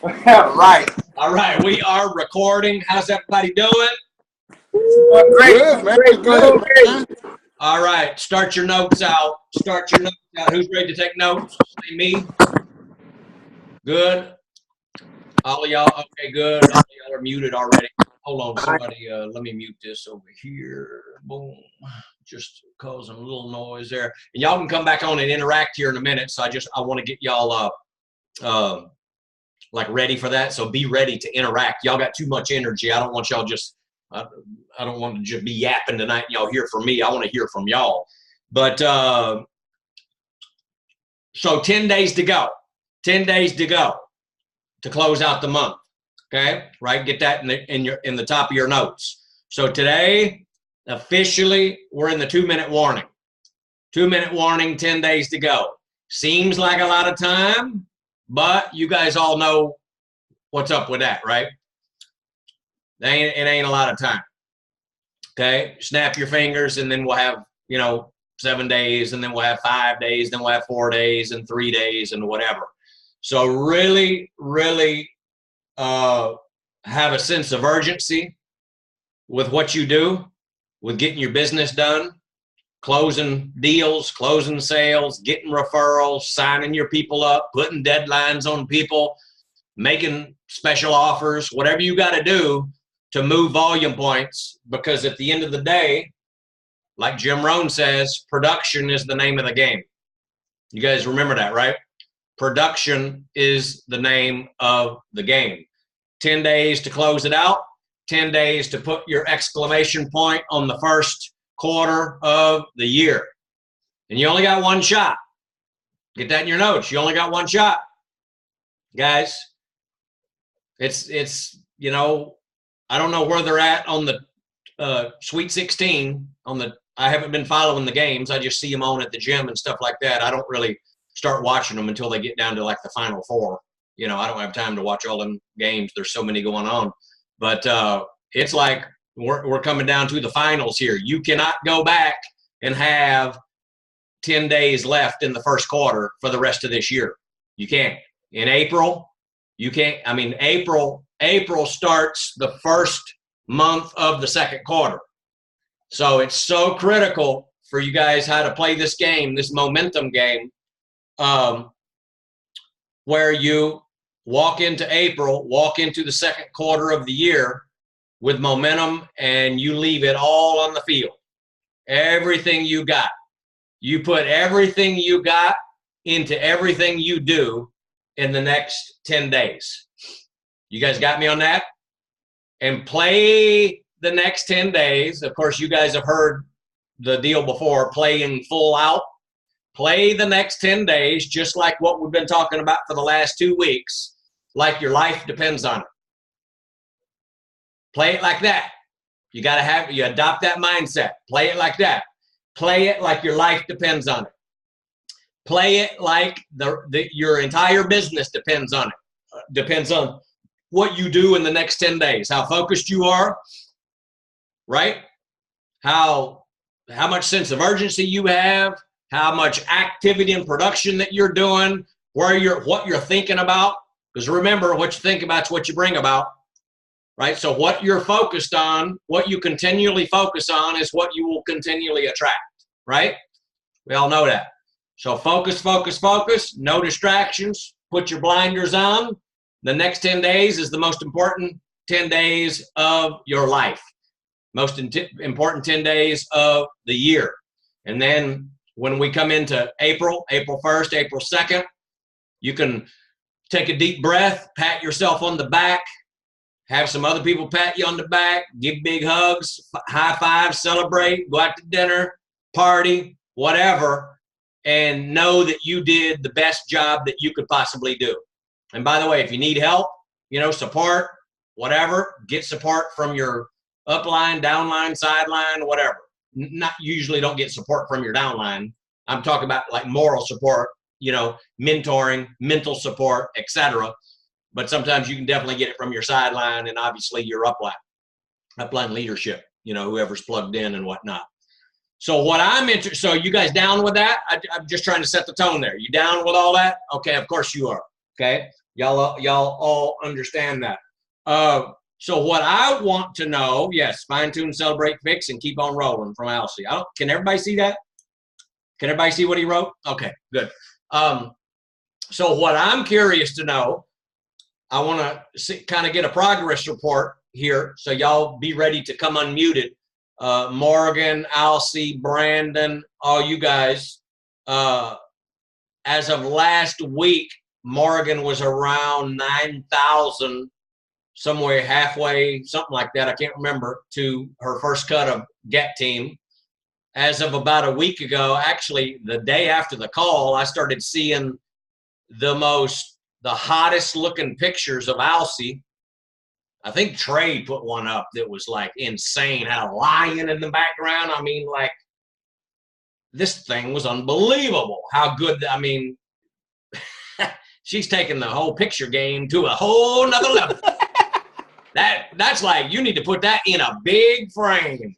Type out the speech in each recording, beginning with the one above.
Right. All right, we are recording. How's everybody doing? Great. Good, man. Great. Good, man. All right, start your notes out. Start your notes out. Who's ready to take notes? Say me. Good. All of y'all. Okay, good. All of y'all are muted already. Hold on, somebody. Let me mute this over here. Boom. Just causing a little noise there. And y'all can come back on and interact here in a minute. So I want to get y'all like ready for that. So be ready to interact. Y'all got too much energy. I don't want y'all just. I don't want to just be yapping tonight and y'all hear from me. I want to hear from y'all. But so 10 days to go. 10 days to go to close out the month. Okay, right? Get that in the top of your notes. So today, officially, we're in the 2-minute warning. 2-minute warning, 10 days to go. Seems like a lot of time, but you guys all know what's up with that, right? It ain't a lot of time. Okay, snap your fingers, and then we'll have 7 days, and then we'll have 5 days, then we'll have 4 days, and 3 days, and whatever. So really, really have a sense of urgency with what you do, with getting your business done, closing deals, closing sales, getting referrals, signing your people up, putting deadlines on people, making special offers, whatever you got to do to move volume points, because at the end of the day, like Jim Rohn says, production is the name of the game. You guys remember that, right? Production is the name of the game. 10 days to close it out, 10 days to put your exclamation point on the first quarter of the year. And you only got one shot. Get that in your notes. You only got one shot. Guys, it's I don't know where they're at on the Sweet 16. I haven't been following the games. I just see them on at the gym and stuff like that. I don't really start watching them until they get down to like the Final Four. I don't have time to watch all them games. There's so many going on. But it's like we're coming down to the finals here. You cannot go back and have 10 days left in the first quarter for the rest of this year. You can't. In April, you can't. I mean, April starts the first month of the second quarter. So it's so critical for you guys how to play this game, this momentum game, where you walk into April, walk into the second quarter of the year with momentum, and you leave it all on the field. Everything you got. You put everything you got into everything you do in the next 10 days. You guys got me on that? And play the next 10 days. Of course, you guys have heard the deal before, playing full out. Play the next 10 days just like what we've been talking about for the last 2 weeks, like your life depends on it. Play it like that. You adopt that mindset. Play it like that. Play it like your life depends on it. Play it like your entire business depends on it. Depends on what you do in the next 10 days, how focused you are, right? How much sense of urgency you have, how much activity and production that you're doing, what you're thinking about. Because remember, what you think about is what you bring about, right? So what you're focused on, what you continually focus on is what you will continually attract, right? We all know that. So focus, focus, focus, no distractions, put your blinders on. The next 10 days is the most important 10 days of your life. Most important 10 days of the year. And then when we come into April 1st, April 2nd, you can take a deep breath, pat yourself on the back, have some other people pat you on the back, give big hugs, high five, celebrate, go out to dinner, party, whatever, and know that you did the best job that you could possibly do. And by the way, if you need help, support, whatever, get support from your upline, downline, sideline, whatever. Not usually don't get support from your downline. I'm talking about like moral support, mentoring, mental support, etc. But sometimes you can definitely get it from your sideline and obviously your upline leadership, whoever's plugged in and whatnot. So so you guys down with that? I'm just trying to set the tone there. You down with all that? Okay, of course you are. Okay. Y'all all understand that. So what I want to know, yes, fine tune, celebrate, fix, and keep on rolling from Alcy. Can everybody see that? Can everybody see what he wrote? Okay, good. So what I'm curious to know, I want to kind of get a progress report here. So y'all be ready to come unmuted. Morgan, Alcy, Brandon, all you guys. As of last week, Morgan was around 9,000, somewhere halfway, something like that. I can't remember, to her first cut of Get Team. As of about a week ago, actually the day after the call, I started seeing the hottest looking pictures of Alcy. I think Trey put one up that was like insane, had a lion in the background. I mean, like, this thing was unbelievable. How good, I mean, she's taking the whole picture game to a whole nother level. That's like, you need to put that in a big frame.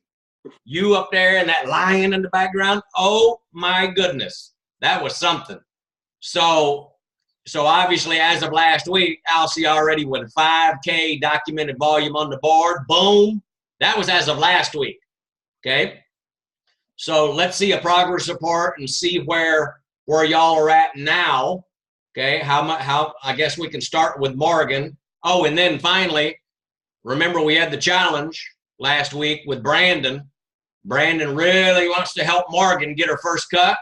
You up there and that lion in the background. Oh my goodness. That was something. So obviously as of last week, Alcy already with 5K documented volume on the board. Boom. That was as of last week. Okay. So let's see a progress report and see where y'all are at now. Okay. How I guess we can start with Morgan. Oh, and then finally, remember we had the challenge last week with Brandon. Brandon really wants to help Morgan get her first cut.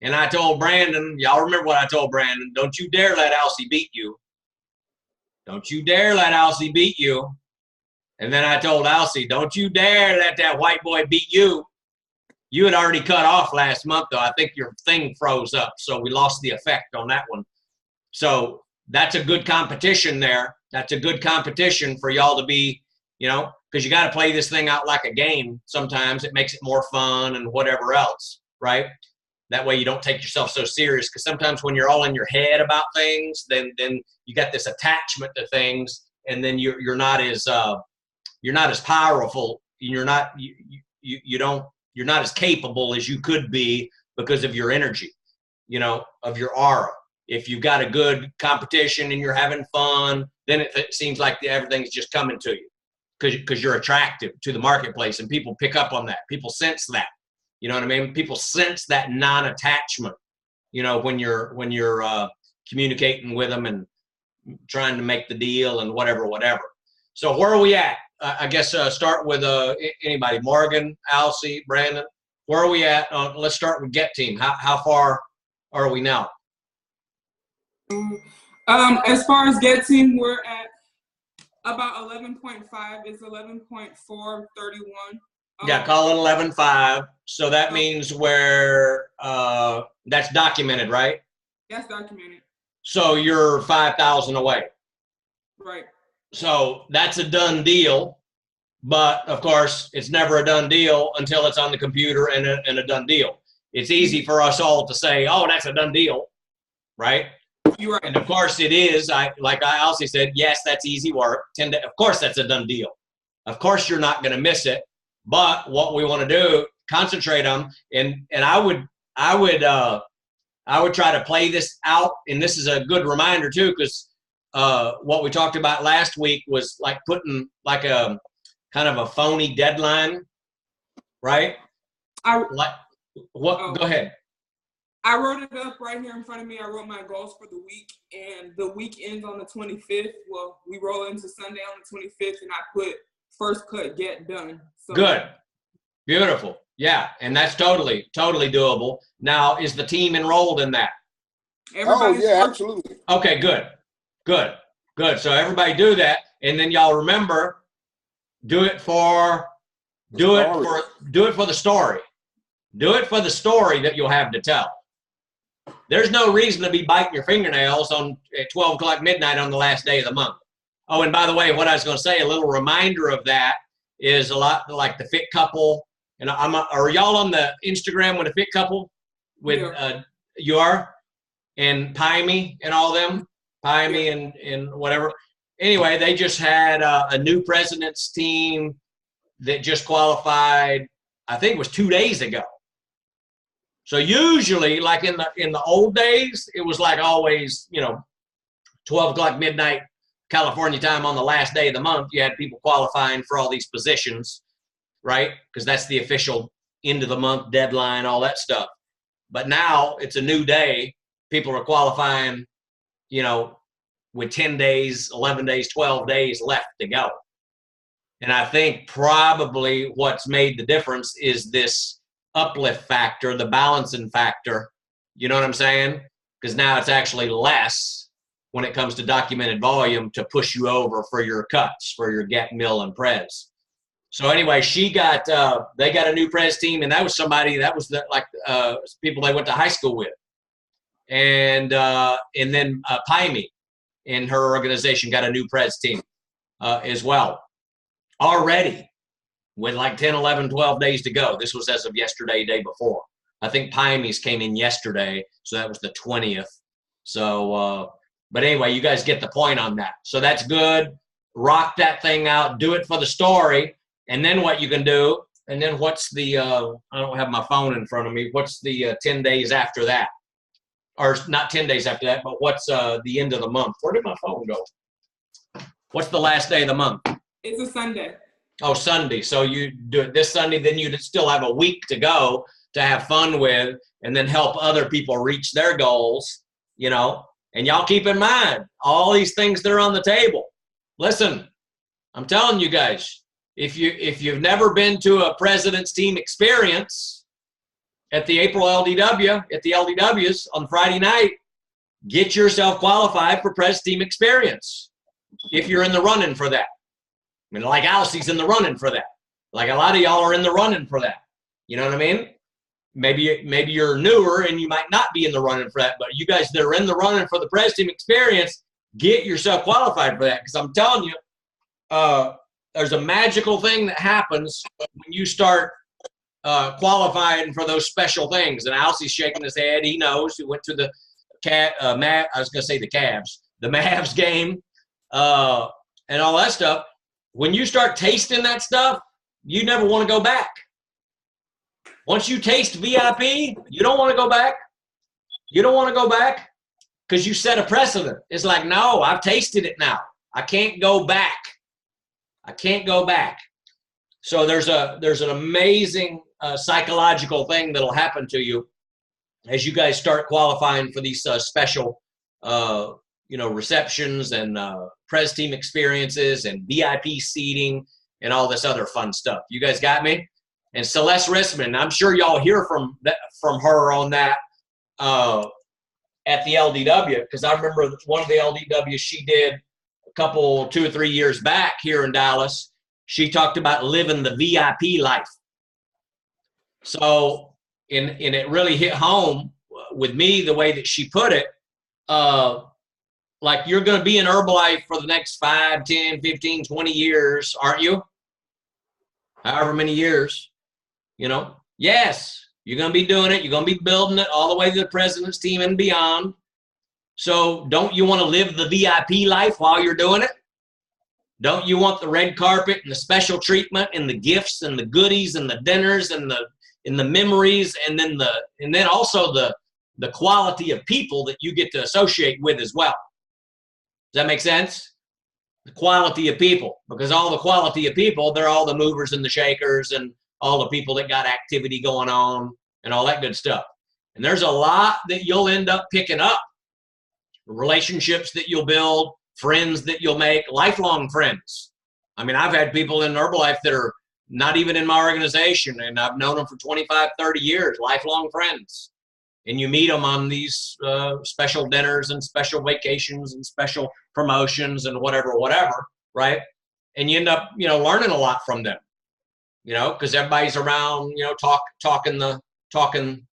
And I told Brandon, y'all remember what I told Brandon, don't you dare let Alcy beat you. Don't you dare let Alcy beat you. And then I told Alcy, don't you dare let that white boy beat you. You had already cut off last month, though. I think your thing froze up, so we lost the effect on that one. So that's a good competition there. That's a good competition for y'all to be, you know, because you got to play this thing out like a game. Sometimes it makes it more fun and whatever else, right? That way you don't take yourself so serious, because sometimes when you're all in your head about things, then you got this attachment to things, and then you're not as powerful. You're not as capable as you could be because of your energy, you know, of your aura. If you've got a good competition and you're having fun, then it seems like everything's just coming to you because you're attractive to the marketplace, and people pick up on that. People sense that. You know what I mean? People sense that non-attachment, you know, when you're communicating with them and trying to make the deal and whatever. So where are we at? I guess start with anybody. Morgan, Alcy, Brandon. Where are we at? Let's start with Get Team. How far are we now? As far as Get Team, we're at about 11.5. It's 11.431. Yeah, call it 11.5. So that means that's documented, right? That's documented. So you're 5,000 away. Right. So that's a done deal. But of course, it's never a done deal until it's on the computer and a done deal. It's easy for us all to say, oh, that's a done deal, right? You're right. And of course it is. Like I also said, yes, that's easy work. Of course that's a done deal. Of course you're not going to miss it. But what we want to do, concentrate on, and I would try to play this out. And this is a good reminder too, because what we talked about last week was like putting like a kind of a phony deadline, right? Go ahead. I wrote it up right here in front of me. I wrote my goals for the week, and the week ends on the 25th. Well, we roll into Sunday on the 25th, and I put first cut get done. So, good. Beautiful. Yeah, and that's totally doable. Now, is the team enrolled in that? Absolutely. Okay, good. So everybody do that, and then y'all remember, do it for the story. Do it for the story that you'll have to tell. There's no reason to be biting your fingernails at 12 o'clock midnight on the last day of the month. Oh, and by the way, what I was going to say, a little reminder of that is a lot like the Fit Couple. And are y'all on the Instagram with a Fit Couple? You are? And Pyme and all them? Pyme and whatever. Anyway, they just had a new president's team that just qualified, I think it was 2 days ago. So usually, like in the old days, it was like always, you know, 12 o'clock midnight California time on the last day of the month, you had people qualifying for all these positions, right? Because that's the official end of the month deadline, all that stuff. But now it's a new day. People are qualifying, with 10 days, 11 days, 12 days left to go. And I think probably what's made the difference is this uplift factor, the balancing factor. You know what I'm saying? Because now it's actually less when it comes to documented volume to push you over for your cuts, for your get, mill, and pres. So anyway, they got a new pres team, and that was somebody that was people they went to high school with. And then Pyme in her organization got a new pres team as well. Already with like 10, 11, 12 days to go. This was as of yesterday, day before. I think Pyme's came in yesterday, so that was the 20th. So, but anyway, you guys get the point on that. So that's good. Rock that thing out. Do it for the story. And then what you can do, and then what's the, I don't have my phone in front of me. What's the 10 days after that? Or not 10 days after that, but what's the end of the month? Where did my phone go? What's the last day of the month? It's a Sunday. Oh, Sunday. So you do it this Sunday, then you still have a week to go to have fun with and then help other people reach their goals, And y'all keep in mind, all these things that are on the table. Listen, I'm telling you guys, if you've never been to a President's Team experience at the April LDW, at the LDWs on Friday night, get yourself qualified for Pres Team experience if you're in the running for that. I mean, like Alcie's in the running for that. Like a lot of y'all are in the running for that. You know what I mean? Maybe you're newer and you might not be in the running for that, but you guys that are in the running for the Pres Team experience, get yourself qualified for that. Because I'm telling you, there's a magical thing that happens when you start qualifying for those special things. And Alcie's shaking his head. He knows. He went to the Mavs game and all that stuff. When you start tasting that stuff, you never want to go back. Once you taste VIP, you don't want to go back. You don't want to go back because you set a precedent. It's like, no, I've tasted it now. I can't go back. I can't go back. So there's an amazing psychological thing that'll happen to you as you guys start qualifying for these special receptions and Pres Team experiences and VIP seating and all this other fun stuff. You guys got me? And Celeste Rissman, I'm sure y'all hear from her on that at the LDW, because I remember one of the LDWs she did 2 or 3 years back here in Dallas. She talked about living the VIP life. So, and it really hit home with me the way that she put it. Like, you're going to be in Herbalife for the next 5, 10, 15, 20 years, aren't you? However many years, Yes, you're going to be doing it. You're going to be building it all the way to the President's Team and beyond. So don't you want to live the VIP life while you're doing it? Don't you want the red carpet and the special treatment and the gifts and the goodies and the dinners and the memories and then also the quality of people that you get to associate with as well? Does that make sense? The quality of people, because all the quality of people, they're all the movers and the shakers and all the people that got activity going on and all that good stuff. And there's a lot that you'll end up picking up. Relationships that you'll build, friends that you'll make, lifelong friends. I mean, I've had people in Herbalife that are not even in my organization, and I've known them for 25, 30 years, lifelong friends. And you meet them on these special dinners and special vacations and special promotions and whatever, right? And you end up, learning a lot from them. Because everybody's around, talking,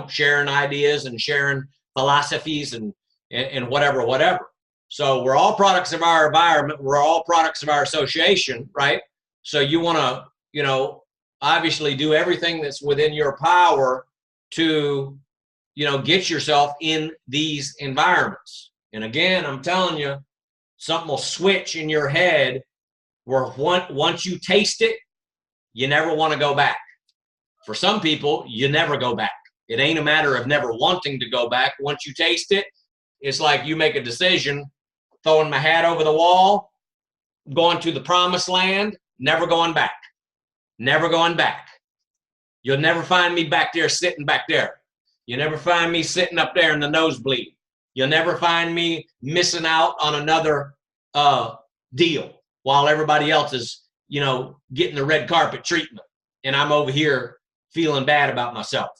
sharing ideas and sharing philosophies and whatever. So we're all products of our environment. We're all products of our association, right? So you want to, obviously do everything that's within your power to, get yourself in these environments. And again, I'm telling you, something will switch in your head where once you taste it, you never want to go back. For some people, you never go back. It ain't a matter of never wanting to go back. Once you taste it, it's like you make a decision, throwing my hat over the wall, going to the promised land, never going back. Never going back. You'll never find me back there sitting back there. You'll never find me sitting up there in the nosebleed. You'll never find me missing out on another deal while everybody else is, you know, getting the red carpet treatment. And I'm over here feeling bad about myself.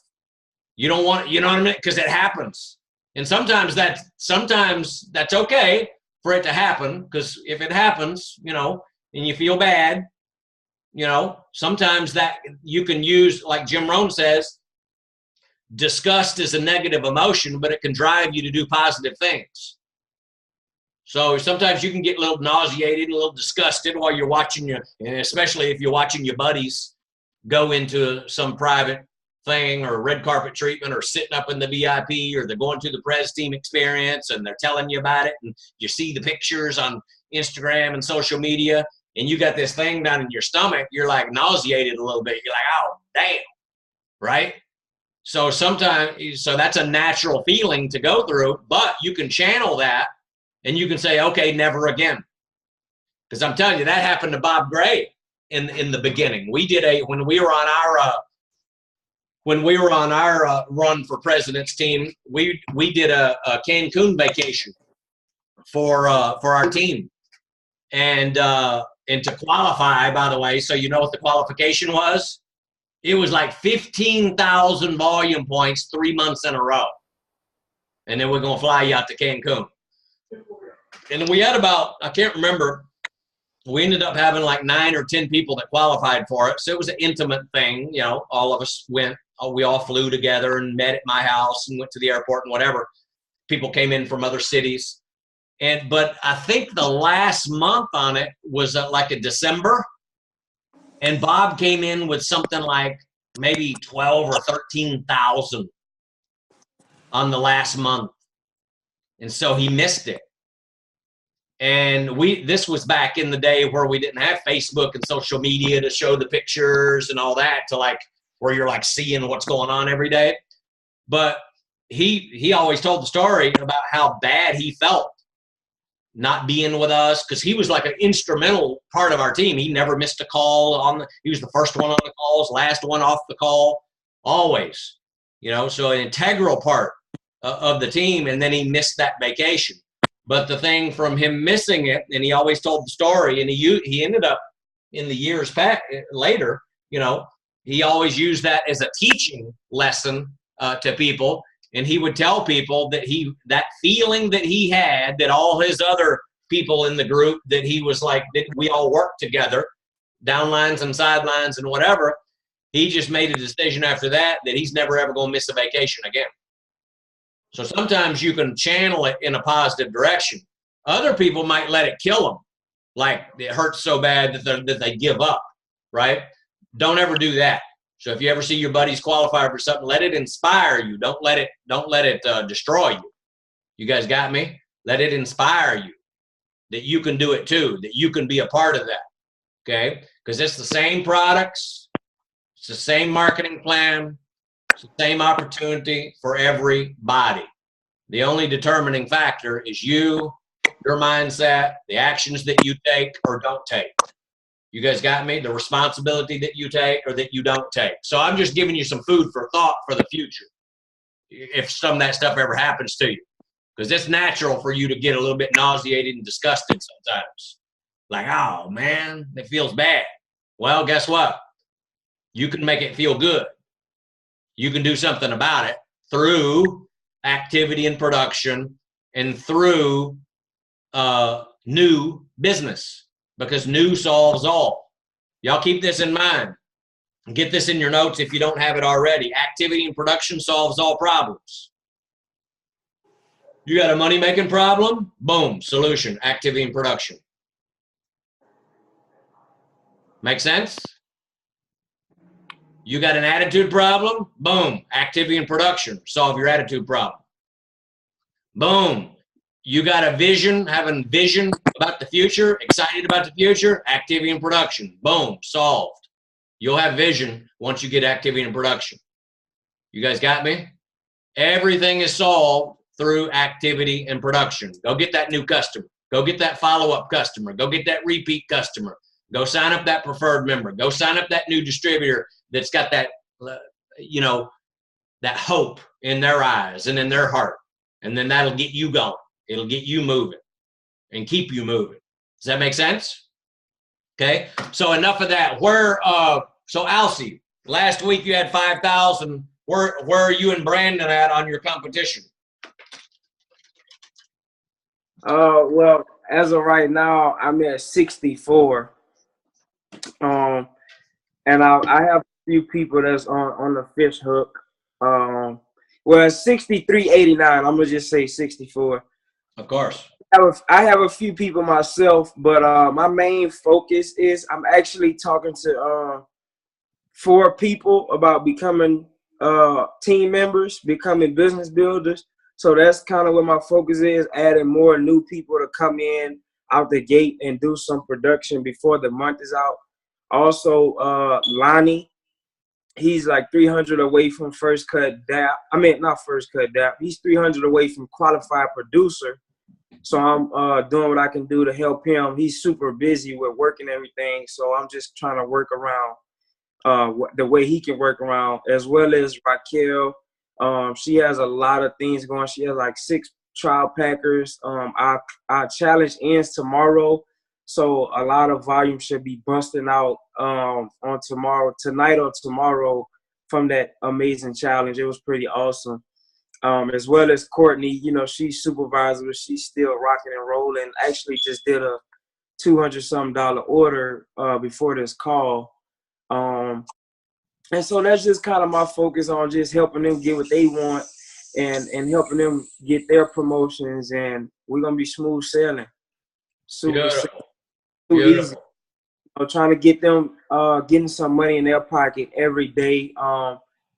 You don't want, you know what I mean? Because it happens. And sometimes that's okay for it to happen. Because if it happens, you know, and you feel bad, you know, sometimes that you can use, like Jim Rohn says, disgust is a negative emotion, but it can drive you to do positive things. So sometimes you can get a little nauseated, a little disgusted while you're watching and especially if you're watching your buddies go into some private thing or red carpet treatment or sitting up in the VIP or they're going to the Prez Team experience and they're telling you about it and you see the pictures on Instagram and social media and you got this thing down in your stomach, you're like nauseated a little bit. You're like, oh, damn, right? So that's a natural feeling to go through, but you can channel that and you can say, okay, never again. Because I'm telling you, that happened to Bob Gray in the beginning. We did when we were on our run for president's team, we did a Cancun vacation for our team. And to qualify, by the way, so you know what the qualification was? It was like 15,000 volume points 3 months in a row. And then we're going to fly you out to Cancun. And we had about, I can't remember, we ended up having like 9 or 10 people that qualified for it. So it was an intimate thing. You know, all of us went, we all flew together and met at my house and went to the airport and whatever. People came in from other cities. But I think the last month on it was like a December. And Bob came in with something like maybe 12 or 13,000 on the last month. And so he missed it. And this was back in the day where we didn't have Facebook and social media to show the pictures and all that to like where you're like seeing what's going on every day. But he always told the story about how bad he felt not being with us because he was like an instrumental part of our team. He never missed a call he was the first one on the calls, last one off the call, always, you know, so an integral part of the team. And then he missed that vacation. But the thing from him missing it, and he always told the story, and he ended up in the years later, you know, he always used that as a teaching lesson to people. And he would tell people that that feeling that he had, that all his other people in the group, that he was like, that we all worked together, downlines and sidelines and whatever, he just made a decision after that he's never ever going to miss a vacation again. So sometimes you can channel it in a positive direction. Other people might let it kill them. Like it hurts so bad that they give up, right? Don't ever do that. So if you ever see your buddies qualify for something, let it inspire you. Don't let it destroy you. You guys got me? Let it inspire you that you can do it too, that you can be a part of that, okay? Because it's the same products, it's the same marketing plan, it's the same opportunity for everybody. The only determining factor is your mindset, the actions that you take or don't take. You guys got me? The responsibility that you take or that you don't take. So I'm just giving you some food for thought for the future if some of that stuff ever happens to you. Because it's natural for you to get a little bit nauseated and disgusted sometimes. Like, oh, man, it feels bad. Well, guess what? You can make it feel good. You can do something about it through activity and production and through new business. Because new solves all. Y'all keep this in mind. Get this in your notes if you don't have it already. Activity and production solves all problems. You got a money-making problem? Boom, solution, activity and production. Make sense? You got an attitude problem? Boom, activity and production. Solve your attitude problem. Boom. You got a vision, having vision about the future, excited about the future, activity and production. Boom, solved. You'll have vision once you get activity and production. You guys got me? Everything is solved through activity and production. Go get that new customer. Go get that follow-up customer. Go get that repeat customer. Go sign up that preferred member. Go sign up that new distributor that's got that, you know, that hope in their eyes and in their heart. And then that'll get you going. It'll get you moving and keep you moving. Does that make sense? Okay. So enough of that. So Alcy, last week you had 5,000. Where are you and Brandon at on your competition? Well, as of right now, I'm at 64. And I have a few people that's on the fish hook. Well, it's 63.89. I'm gonna just say 64. Of course. I have a few people myself, but my main focus is I'm actually talking to 4 people about becoming team members, becoming business builders. So that's kind of what my focus is, adding more new people to come in out the gate and do some production before the month is out. Also, Lonnie, he's like 300 away from first cut DAP. I mean, not first cut DAP. He's 300 away from qualified producer. So I'm doing what I can do to help him. He's super busy with work and everything. So I'm just trying to work around the way he can work around, as well as Raquel. She has a lot of things going. She has like 6 trial packers. Our challenge ends tomorrow. So a lot of volume should be busting out on tonight or tomorrow from that amazing challenge. It was pretty awesome. As well as Courtney, you know, she's supervisor, but she's still rocking and rolling. Actually just did a $200-something order before this call. And so that's just kind of my focus on just helping them get what they want and helping them get their promotions. And we're going to be smooth sailing. Super easy. You know, trying to get them getting some money in their pocket every day.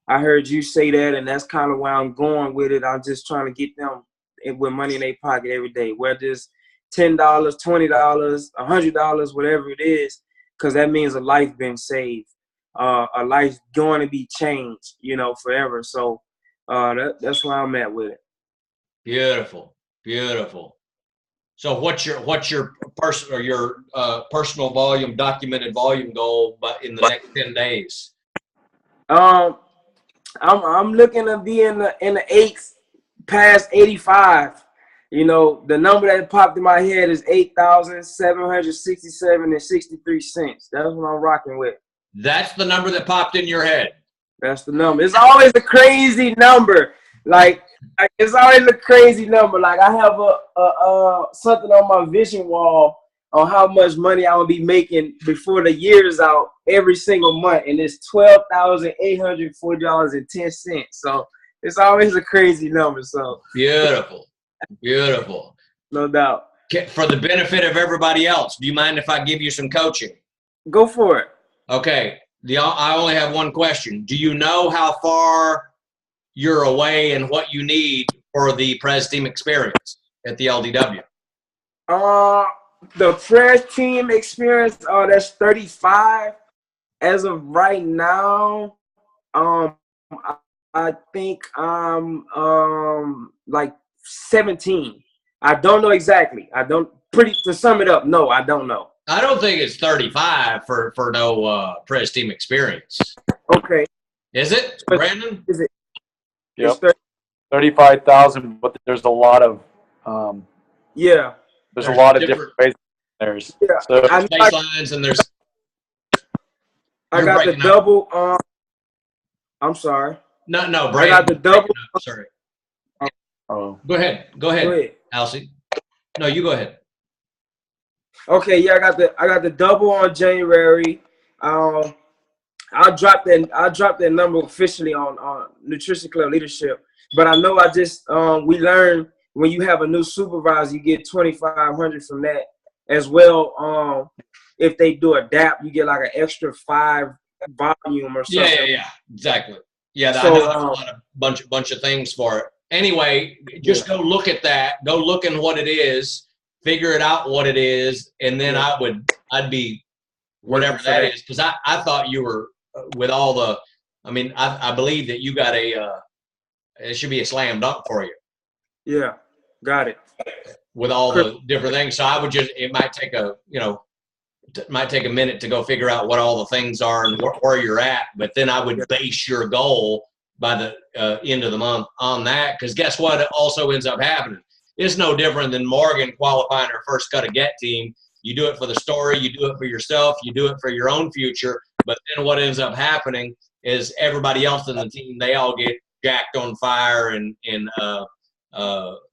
I heard you say that, and that's kind of where I'm going with it. I'm just trying to get them with money in their pocket every day, whether it's $10, $20, $100, whatever it is, because that means a life been saved, a life going to be changed, you know, forever. So that's where I'm at with it. Beautiful, beautiful. So what's your personal volume, documented volume goal, but in the next 10 days? I'm looking to be in the 8s, past 85. You know, the number that popped in my head is 8,767.63. That's what I'm rocking with. That's the number that popped in your head. That's the number. It's always a crazy number. Like it's always a crazy number. Like I have a something on my vision wall on how much money I will be making before the year is out every single month, and it's $12,840.10. So it's always a crazy number. So beautiful, beautiful, no doubt. For the benefit of everybody else, do you mind if I give you some coaching? Go for it. Okay. I only have one question. Do you know how far you're away and what you need for the Prez Team experience at the LDW? The Prez Team experience, that's 35. As of right now, I think I'm like 17. I don't know exactly. To sum it up, no, I don't know. I don't think it's 35 for no Prez Team experience. Okay. Is it, Brandon? Is it? Yep. 35,000, but there's a lot of yeah. There's a lot of different baselines. Yeah. So baselines and there's. I got the double. I'm sorry. No, Brandon. I got the double. Sorry. Oh. Go ahead, Alcy. No, you go ahead. Okay, yeah, I got the double on January. I dropped that number officially on Nutrition Club Leadership. But I know we learned when you have a new supervisor, you get 2,500 from that as well. If they do a DAP, you get like an extra 5 volume or something. Yeah, exactly. Yeah, So, I know there's a lot of bunch of things for it. Anyway, just go look at that. Go look in what it is. Figure it out what it is, and then I'd be whatever that is, because I thought you were with all the. I mean, I believe that you got it should be a slam dunk for you. Yeah, got it. with all the different things. So I would just, it might take a, might take a minute to go figure out what all the things are and where you're at. But then I would base your goal by the end of the month on that. Because guess what? It also ends up happening. It's no different than Morgan qualifying her first cut of get team. You do it for the story, you do it for yourself, you do it for your own future. But then what ends up happening is everybody else in the team, they all get jacked on fire and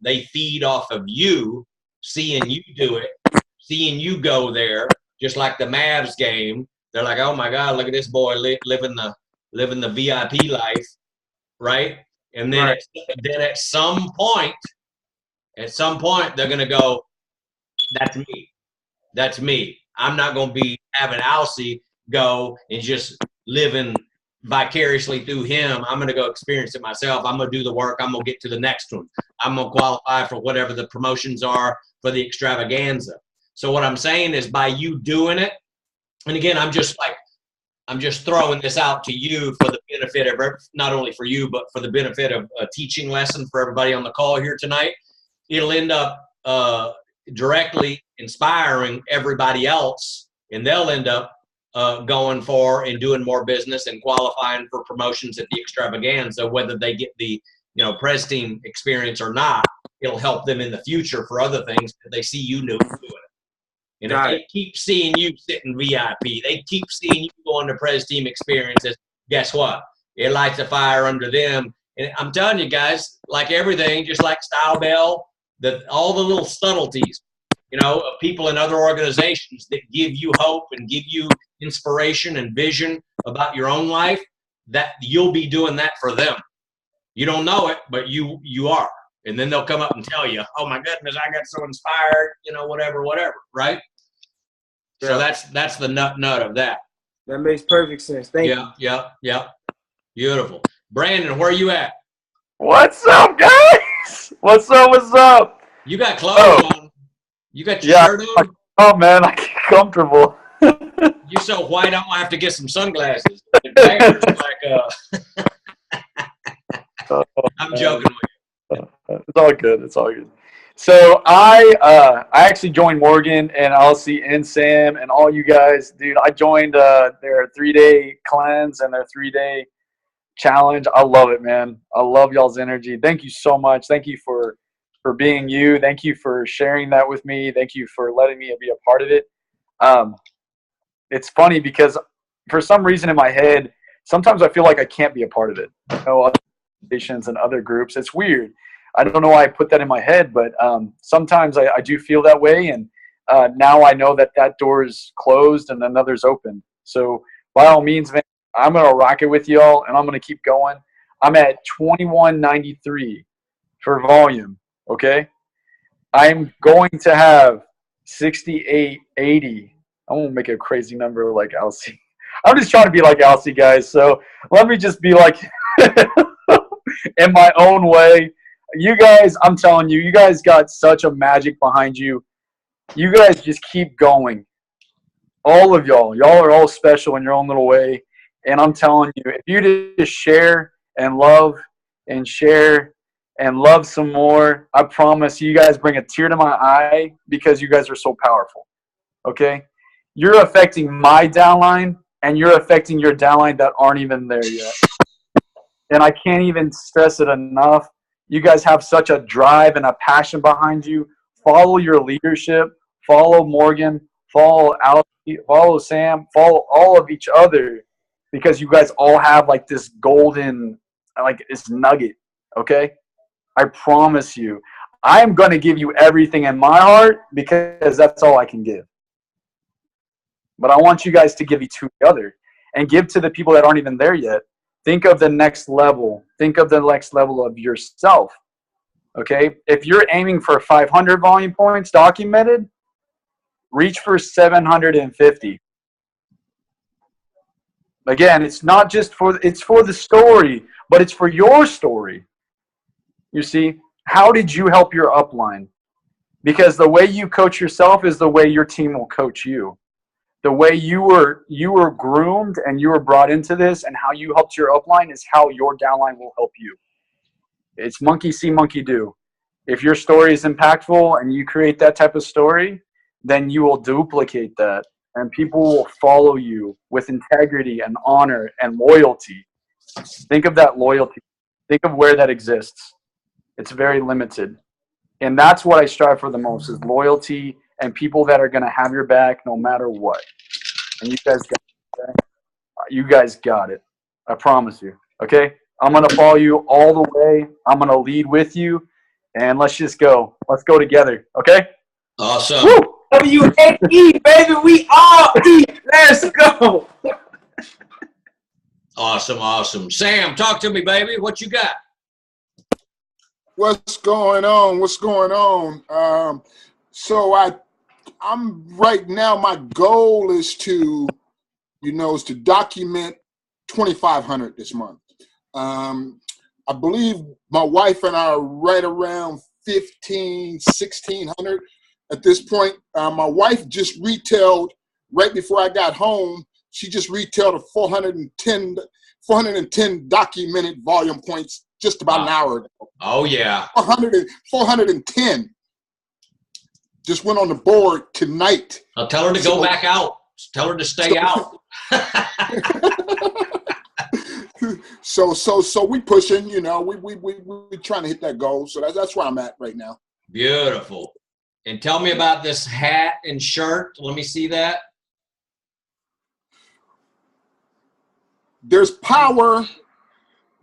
they feed off of you, seeing you do it, seeing you go there, just like the Mavs game. They're like, oh my God, look at this boy living the VIP life, right? And then Right. then at some point, they're gonna go, that's me. That's me. I'm not gonna be having Alcee go and just living vicariously through him. I'm gonna go experience it myself. I'm gonna do the work. I'm gonna get to the next one. I'm gonna qualify for whatever the promotions are for the extravaganza. So what I'm saying is, by you doing it, and again, I'm just throwing this out to you for the benefit of, not only for you, but for the benefit of a teaching lesson for everybody on the call here tonight. It'll end up directly inspiring everybody else, and they'll end up going for and doing more business and qualifying for promotions at the extravaganza, whether they get the Pres team experience or not. It'll help them in the future for other things if they see you doing it. And if they keep seeing you sitting VIP, they keep seeing you going to Pres team experiences, guess what? It lights a fire under them. And I'm telling you guys, like everything, just like Style Bell, all the little subtleties, of people in other organizations that give you hope and give you inspiration and vision about your own life, that you'll be doing that for them. You don't know it, but you are. And then they'll come up and tell you, oh my goodness, I got so inspired, whatever, right? Yeah. So that's the nut of that. That makes perfect sense. Thank you. Yeah. Beautiful. Brandon, where are you at? What's up, guys? What's up? You got clothes on. You got your shirt on? Oh, man, I get comfortable. You're so white, I'm going to have to get some sunglasses. I'm joking with you. It's all good. So I actually joined Morgan and Alcee and Sam and all you guys. Dude, I joined their 3-day cleanse and their 3-day challenge. I love it, man. I love y'all's energy. Thank you so much. Thank you for being you. Thank you for sharing that with me. Thank you for letting me be a part of it. It's funny because for some reason in my head, sometimes I feel like I can't be a part of it. Other organizations and other groups. It's weird. I don't know why I put that in my head, but sometimes I do feel that way. And now I know that door is closed and another's open. So by all means, man, I'm going to rock it with y'all and I'm going to keep going. I'm at 2193 for volume. Okay. I'm going to have 6880. I won't make a crazy number like Alcee. I'm just trying to be like Alcee, guys. So let me just be like in my own way. You guys, I'm telling you, you guys got such a magic behind you. You guys just keep going. All of y'all are all special in your own little way. And I'm telling you, if you just share and love and share and love some more, I promise you guys bring a tear to my eye because you guys are so powerful. Okay? You're affecting my downline and you're affecting your downline that aren't even there yet. And I can't even stress it enough. You guys have such a drive and a passion behind you. Follow your leadership. Follow Morgan. Follow Alcee. Follow Sam. Follow all of each other because you guys all have like this golden, like this nugget, okay? I promise you. I'm going to give you everything in my heart because that's all I can give. But I want you guys to give each other and give to the people that aren't even there yet. Think of the next level. Think of the next level of yourself. Okay? If you're aiming for 500 volume points documented, reach for 750. Again, it's not just it's for the story, but it's for your story. You see, how did you help your upline? Because the way you coach yourself is the way your team will coach you. The way you were groomed and you were brought into this and how you helped your upline is how your downline will help you. It's monkey see, monkey do. If your story is impactful and you create that type of story, then you will duplicate that, and people will follow you with integrity and honor and loyalty. Think of that loyalty. Think of where that exists. It's very limited. And that's what I strive for the most, is loyalty and people that are going to have your back no matter what. And you guys got it. Okay? You guys got it. I promise you. Okay? I'm going to follow you all the way. I'm going to lead with you. And let's just go. Let's go together. Okay? Awesome. Woo! W-A-E, baby. We all eat. Let's go. Awesome, awesome. Sam, talk to me, baby. What you got? What's going on? What's going on? So I'm right now. My goal is to, document 2,500 this month. I believe my wife and I are right around 1,600 at this point. My wife just retailed right before I got home. She just retailed a 410 documented volume points just about an hour ago. Oh, yeah. 410 just went on the board tonight. I'll tell her to go back out. Tell her to stay out. So we pushing, we trying to hit that goal. So that's where I'm at right now. Beautiful. And tell me about this hat and shirt. Let me see that. There's power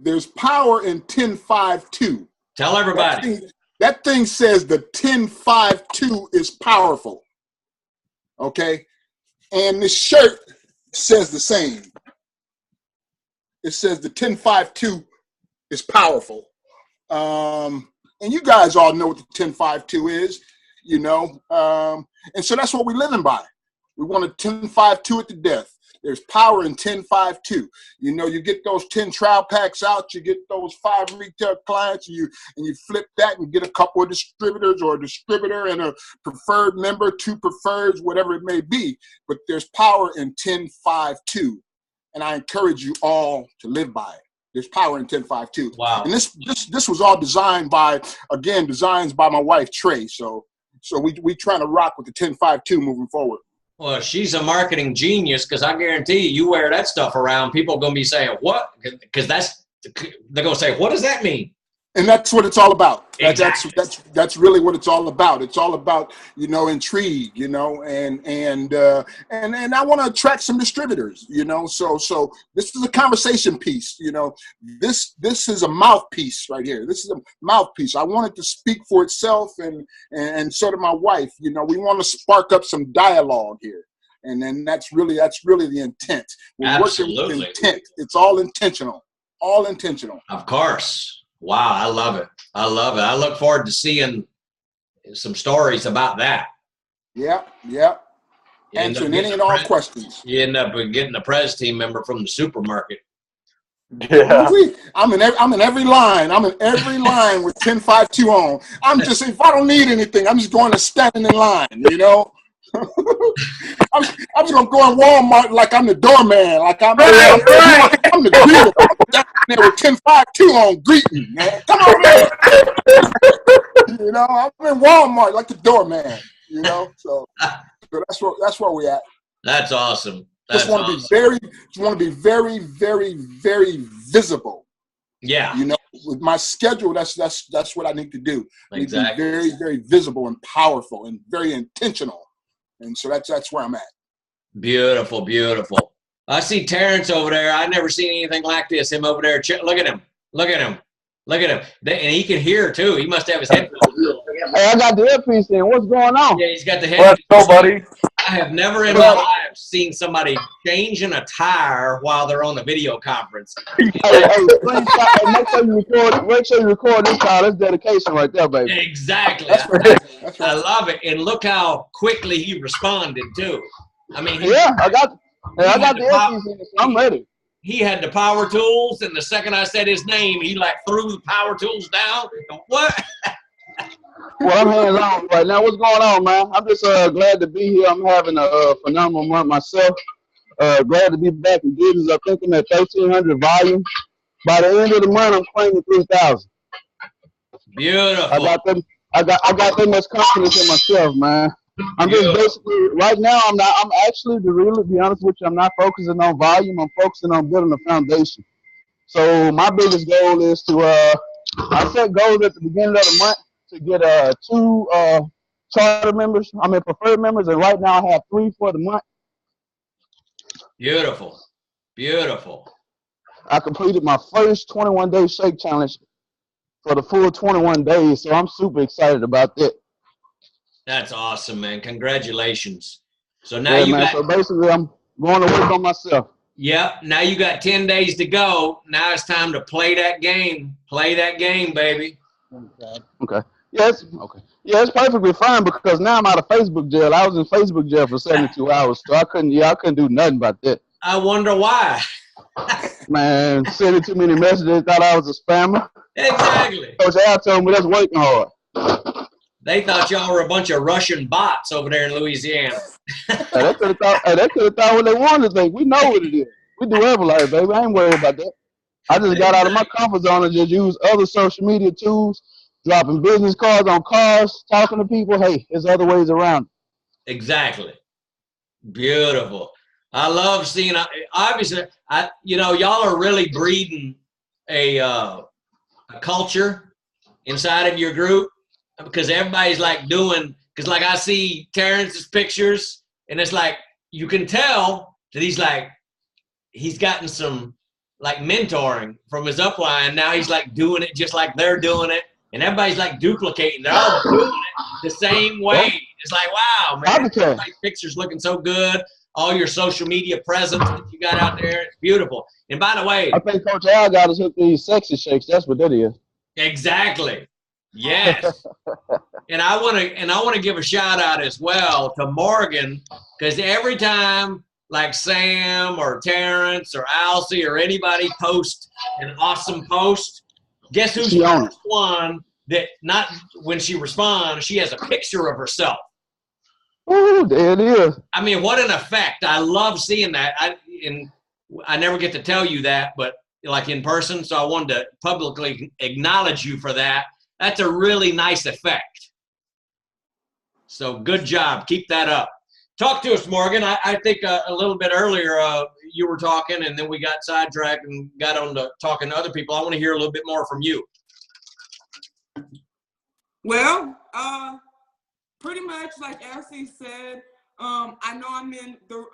in 10.5.2. Tell everybody. That thing says the 10.5.2 is powerful. Okay? And this shirt says the same. It says the 10.5.2 is powerful. And you guys all know what the 10.5.2 is, and so that's what we're living by. We want a 10.5.2 at the death. There's power in 10.5.2. You get those 10 trial packs out, you get those 5 retail clients, and you flip that and get a couple of distributors, or a distributor and a preferred member, 2 preferreds, whatever it may be. But there's power in 10.5.2, and I encourage you all to live by it. There's power in 10.5.2. Wow. And this was all designs by my wife Trey. So we trying to rock with the 10.5.2 moving forward. Well, she's a marketing genius, because I guarantee you wear that stuff around, people are going to be saying, what? Because they're going to say, what does that mean? And that's what it's all about. Exactly. That's really what it's all about. It's all about, intrigue, and I want to attract some distributors, so this is a conversation piece, this is a mouthpiece right here. This is a mouthpiece. I want it to speak for itself, and so did my wife. We want to spark up some dialogue here. And then that's really the intent. We're working with intent. It's all intentional. All intentional. Of course. Wow, I love it. I love it. I look forward to seeing some stories about that. Yeah. Answering any and all questions. You end up getting a Prez team member from the supermarket. Yeah. I'm in every line. I'm in every line with 10.5.2 on. If I don't need anything, I'm just going to standing in line, I'm just gonna go in Walmart like I'm the doorman, like I'm the greeter. I'm there with 10.5.2 on greeting, man. Come on, man. I'm in Walmart like the doorman. So that's where we at. That's awesome. Just want to be very, very, very visible. Yeah. With my schedule, that's what I need to do. Exactly. Be very, very visible and powerful and very intentional. And so that's where I'm at. Beautiful, beautiful. I see Terrence over there. I've never seen anything like this. Him over there. Look at him. Look at him. Look at him. And he can hear, too. He must have his headphones. Hey, I got the earpiece in. What's going on? Yeah, he's got the headphones. Let's go, buddy. I have never in my life seen somebody changing a tire while they're on the video conference. Hey, make sure you record it. Make sure you record this call. That's dedication right there, baby. Exactly. That's right. I love it. And look how quickly he responded, too. I mean, I got the earpiece in, so I'm ready. He had the power tools, and the second I said his name, he threw the power tools down. What? Well, I'm hands on right now. What's going on, man? I'm just glad to be here. I'm having a phenomenal month myself. Glad to be back in business. I think I'm at 1,300 volume. By the end of the month, I'm claiming 3,000. Beautiful. I got that much confidence in myself, man. I'm just basically right now. I'm actually, to really be honest with you, I'm not focusing on volume. I'm focusing on building a foundation. So my biggest goal is to I set goals at the beginning of the month to get 2 charter members. I mean preferred members, and right now I have 3 for the month. Beautiful. Beautiful. I completed my first 21-day shake challenge for the full 21 days, so I'm super excited about that. That's awesome, man. Congratulations. So now So basically, I'm going to work on myself. Yep. Now you got 10 days to go. Now it's time to play that game. Play that game, baby. Okay. Yes. Okay. Yeah, it's perfectly fine because now I'm out of Facebook jail. I was in Facebook jail for 72 hours, so I couldn't do nothing about that. I wonder why. Man, sending too many messages, thought I was a spammer. Exactly. Coach Al told me that's working hard. They thought y'all were a bunch of Russian bots over there in Louisiana. They could have thought what they wanted to think. We know what it is. We do Everlight, baby. I ain't worried about that. I just got out of my comfort zone and just use other social media tools, dropping business cards on cars, talking to people. Hey, there's other ways around it. Exactly. Beautiful. I love seeing. Obviously, y'all are really breeding a culture inside of your group because everybody's like doing. Because like I see Terrence's pictures, and it's like you can tell that he's gotten some like mentoring from his upline. Now he's like doing it just like they're doing it, and everybody's like duplicating. They're all doing it the same way. It's like, wow, man, everybody's pictures looking so good. All your social media presence that you got out there, it's beautiful. And by the way, I think Coach Al got us hooked to these sexy shakes. That's what that is. Exactly. Yes. And I want to give a shout out as well to Morgan, because every time like Sam or Terrence or Alcy or anybody post an awesome post, guess who's the first one that not when she responds, she has a picture of herself. Ooh, there it is. I mean, what an effect. I love seeing that. I never get to tell you that, but like in person, so I wanted to publicly acknowledge you for that. That's a really nice effect. So good job. Keep that up. Talk to us, Morgan. I think a little bit earlier you were talking, and then we got sidetracked and got on to talking to other people. I want to hear a little bit more from you. Well, pretty much like Elsie said, I know I'm in the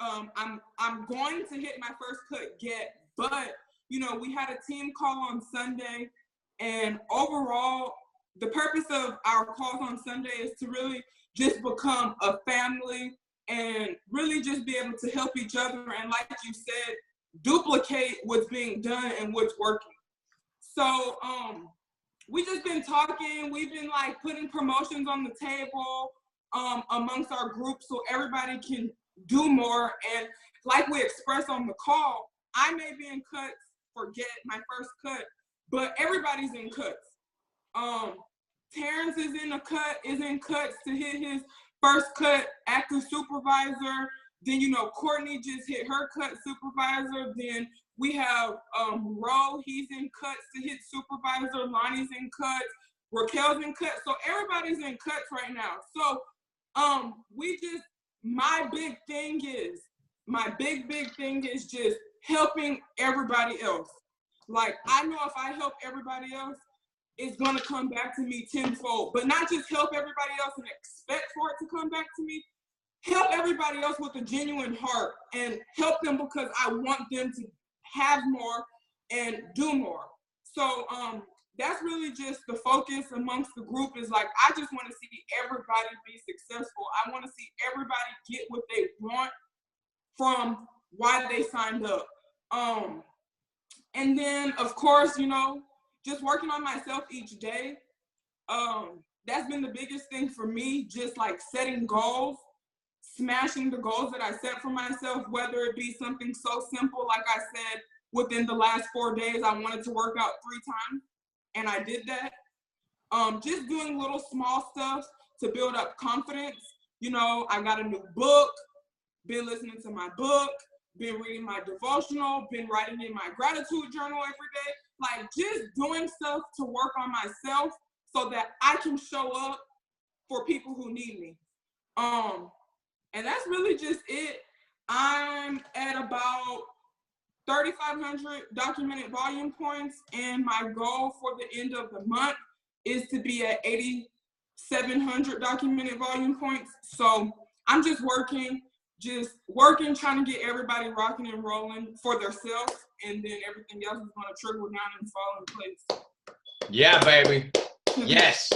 I'm going to hit my first cut get, but we had a team call on Sunday, and overall the purpose of our calls on Sunday is to really just become a family and really just be able to help each other, and like you said, duplicate what's being done and what's working. So we just been talking, we've been like putting promotions on the table amongst our group so everybody can do more. And like we expressed on the call, I may be in cuts for get my first cut, but everybody's in cuts. Terrence is in cuts to hit his first cut active supervisor. Then Courtney just hit her cut supervisor. Then we have Ro, he's in cuts to hit supervisor. Lonnie's in cuts. Raquel's in cuts. So everybody's in cuts right now. So my big big thing is just helping everybody else. Like, I know if I help everybody else, it's gonna come back to me tenfold. But not just help everybody else and expect for it to come back to me. Help everybody else with a genuine heart and help them because I want them to have more and do more. So that's really just the focus amongst the group, is like, I just want to see everybody be successful. I want to see everybody get what they want from why they signed up. And then, of course, just working on myself each day. That's been the biggest thing for me, just like setting goals, smashing the goals that I set for myself, whether it be something so simple, like I said, within the last 4 days, I wanted to work out 3 times, and I did that. Just doing little small stuff to build up confidence. I got a new book, been listening to my book, been reading my devotional, been writing in my gratitude journal every day. Like, just doing stuff to work on myself so that I can show up for people who need me. And that's really just it. I'm at about 3,500 documented volume points, and my goal for the end of the month is to be at 8,700 documented volume points. So I'm just working, trying to get everybody rocking and rolling for themselves, and then everything else is going to trickle down and fall in place. Yeah, baby. Yes.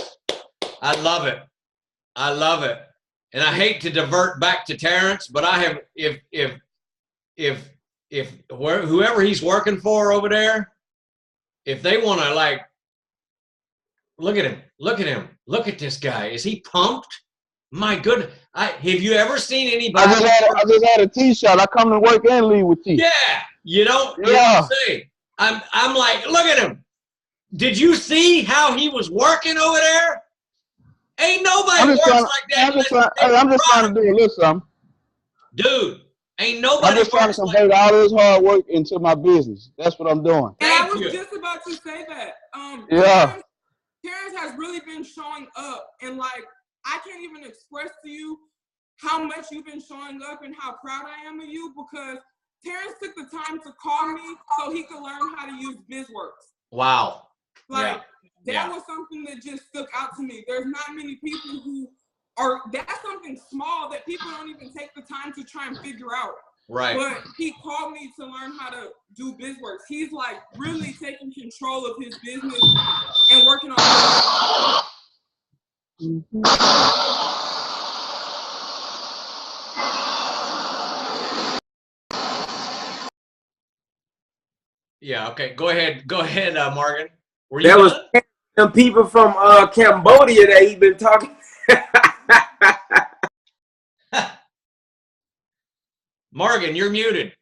I love it. I love it. And I hate to divert back to Terrence, but I have, if whoever he's working for over there, if they want to, like, look at him, look at this guy. Is he pumped? My goodness. Have you ever seen anybody? I just had a T-shirt. I come to work and leave with T. Yeah. You don't say. I'm like, look at him. Did you see how he was working over there? Ain't nobody works like that. I'm just trying to do a little something. Dude, ain't nobody. I'm just trying to convert all this hard work into my business. That's what I'm doing. And I was just about to say that. Terrence has really been showing up, and like, I can't even express to you how much you've been showing up and how proud I am of you, because Terrence took the time to call me so he could learn how to use BizWorks. Wow. Like, that was something that just stuck out to me. There's not many people who are, that's something small that people don't even take the time to try and figure out. Right. But he called me to learn how to do BizWorks. He's like really taking control of his business and working on Yeah, okay. Go ahead, Morgan. That was some people from Cambodia that he been talking. Morgan, you're muted.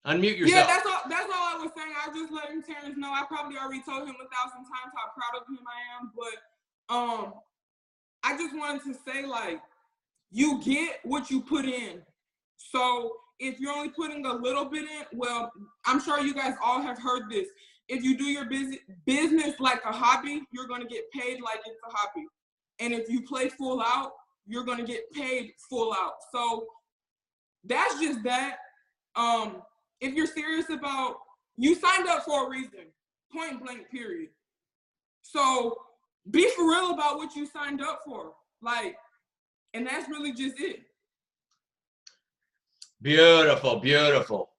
Unmute yourself. Yeah, that's all I was saying. I was just letting Terrence know. I probably already told him 1,000 times how proud of him I am, but I just wanted to say, like, you get what you put in. So if you're only putting a little bit in, well, I'm sure you guys all have heard this. If you do your business like a hobby, you're going to get paid like it's a hobby. And if you play full out, you're going to get paid full out. So that's just that. If you're serious about, you signed up for a reason, point blank, period. So be for real about what you signed up for. Like, and that's really just it. Beautiful, beautiful.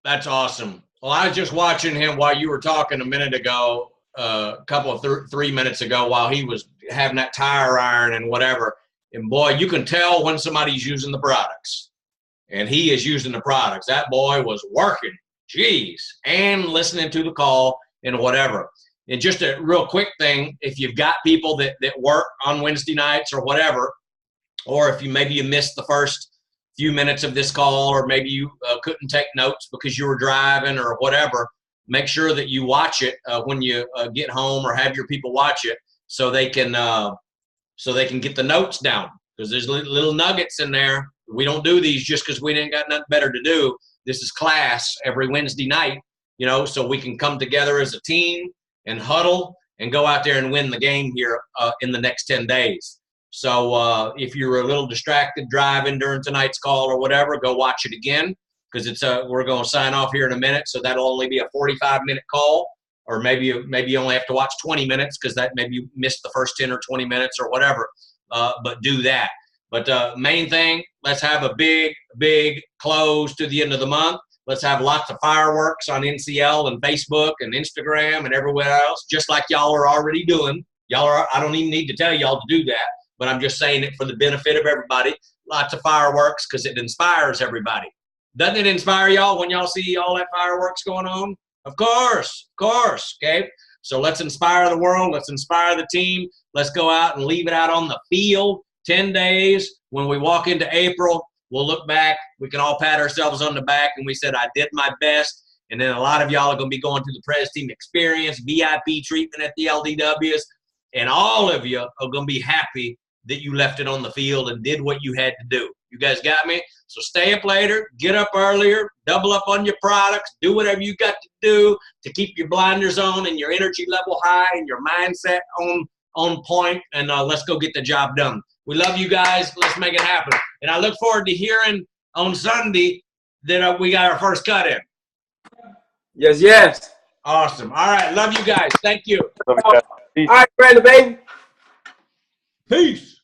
That's awesome. Well, I was just watching him while you were talking a minute ago, a couple of 3 minutes ago, while he was having that tire iron and whatever. And boy, you can tell when somebody's using the products. And he is using the products. That boy was working, jeez, and listening to the call and whatever. And just a real quick thing, if you've got people that work on Wednesday nights or whatever, or if maybe you missed the first few minutes of this call, or maybe you couldn't take notes because you were driving or whatever, make sure that you watch it when you get home, or have your people watch it so they can get the notes down, because there's little nuggets in there. We don't do these just because we ain't got nothing better to do. This is class every Wednesday night, you know, so we can come together as a team and huddle and go out there and win the game here in the next 10 days. So if you're a little distracted driving during tonight's call or whatever, go watch it again, because we're going to sign off here in a minute. So that'll only be a 45-minute call, or maybe you only have to watch 20 minutes because that maybe you missed the first 10 or 20 minutes or whatever. But do that. But main thing, let's have a big close to the end of the month. Let's have lots of fireworks on NCL and Facebook and Instagram and everywhere else, just like y'all are already doing. I don't even need to tell y'all to do that, but I'm just saying it for the benefit of everybody. Lots of fireworks, because it inspires everybody. Doesn't it inspire y'all when y'all see all that fireworks going on? Of course, okay? So let's inspire the world. Let's inspire the team. Let's go out and leave it out on the field. 10 days, when we walk into April, we'll look back. We can all pat ourselves on the back, and we said, I did my best. And then a lot of y'all are going to be going through the Prez Team Experience, VIP treatment at the LDWs, and all of you are going to be happy that you left it on the field and did what you had to do. You guys got me? So stay up later, get up earlier, double up on your products, do whatever you got to do to keep your blinders on and your energy level high and your mindset on on point, and let's go get the job done. We love you guys. Let's make it happen. And I look forward to hearing on Sunday that we got our first cut in. Yes, yes. Awesome. All right. Love you guys. Thank you. Love you guys. Peace. All right, Brandon, baby. Peace.